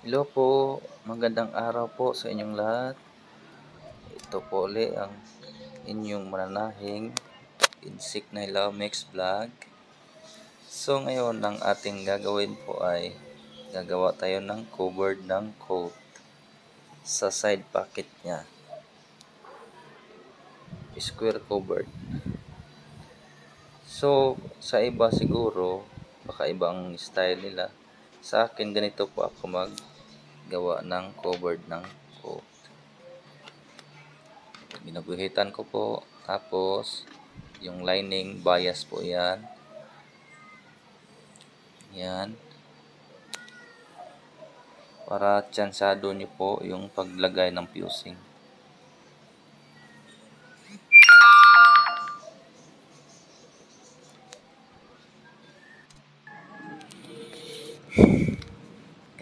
Hello po, magandang araw po sa inyong lahat. Ito po uli ang inyong mananahing Insik na Hello Mix Vlog. So ngayon ang ating gagawin po ay gagawa tayo ng covered ng coat sa side pocket niya. Square covered. So sa iba siguro, baka ibang style nila. Sa akin ganito po ako maggawa ng covered ng coat. Binaguhitan ko po, tapos yung lining bias po yan, para tsansado nyo po yung paglagay ng fusing.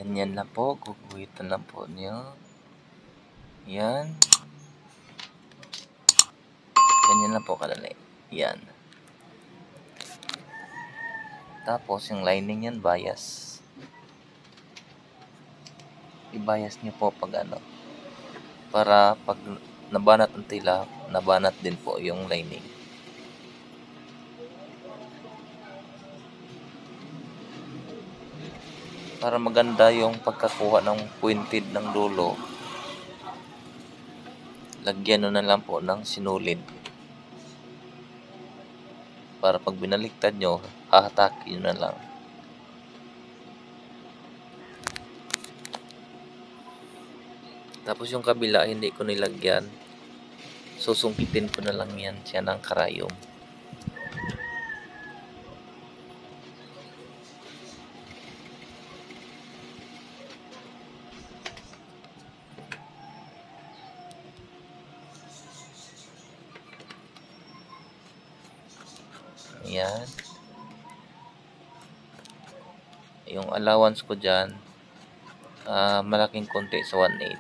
Ganyan lang po, guguhitan lang po nyo. Yan, ganyan lang po kadali. Yan. Tapos yung lining yan bias. I-bias nyo po pag para pag nabanat ang tila, nabanat din po yung lining. Para maganda yung pagkakuha ng pointed ng dulo, lagyan na lang po ng sinulid. Para pag binaliktad nyo, hahatakin nyo na lang. Tapos yung kabila, hindi ko nilagyan. Susungkitin ko na lang yan siya ng karayom. Ayan. Yung allowance ko dyan, malaking konti sa 1/8.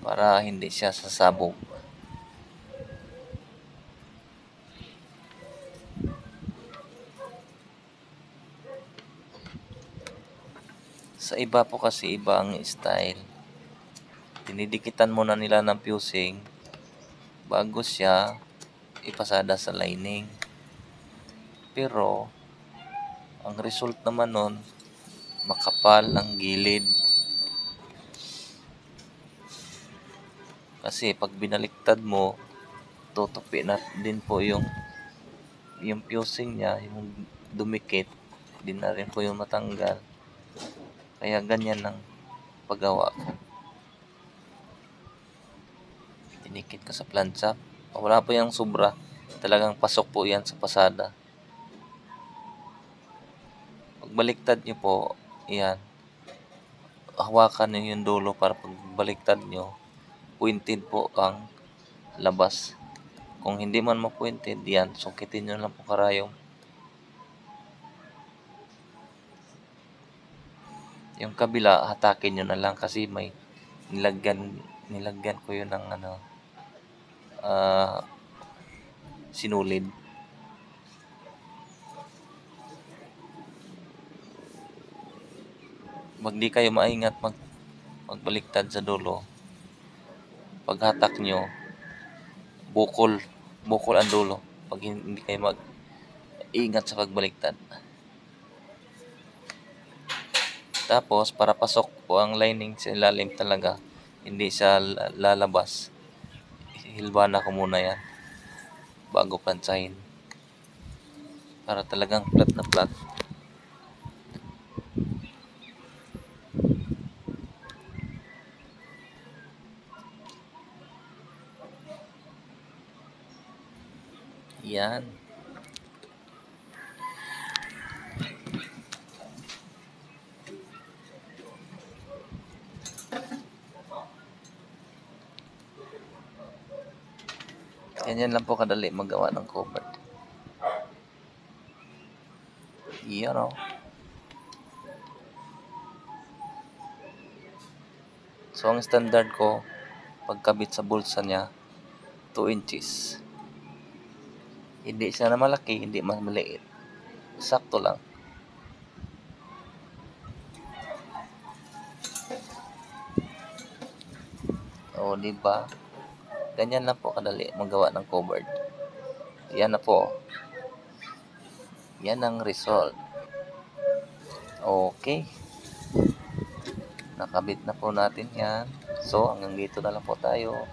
Para hindi siya sasabog. Sa iba po kasi iba ang style. Dinidikitan muna nila ng fusing bago siya ipasada sa lining. Pero ang result naman nun, makapal ang gilid. Kasi pag binaliktad mo, tutupi na din po yung fusing niya, yung dumikit, din na rin po yung matanggal. Kaya ganyan lang paggawa ko. Tinikit ko sa plancha. Wala po yung sobra. Talagang pasok po yan sa pasada. Pag baliktad nyo po, yan. Hawakan nyo yung dulo para pag baliktad nyo, pointed po ang labas. Kung hindi man ma-pointed, yan. Sungkitin nyo lang po karayom. Yung kabila, hatakin nyo na lang kasi may nilagyan ko yun ng sinulid. Pag di kayo maingat magbaliktad sa dulo, paghatak nyo, bukol ang dulo pag hindi kayo mag-ingat sa pagbaliktad. Tapos para pasok po ang lining sa ilalim talaga, hindi siya lalabas, hilbana ko muna yan bago plansahin para talagang flat na flat. Yan. Ganyan lang po kadali magawa ng cover. Yan o. So ang standard ko, pagkabit sa bulsa niya, 2 inches. Hindi siya na malaki, hindi mas maliit. Sakto lang. O, di ba? Ganyan lang po kadali magawa ng cupboard. Yan na po. Yan ang result. Okay. Nakabit na po natin yan. So, hanggang dito na lang po tayo.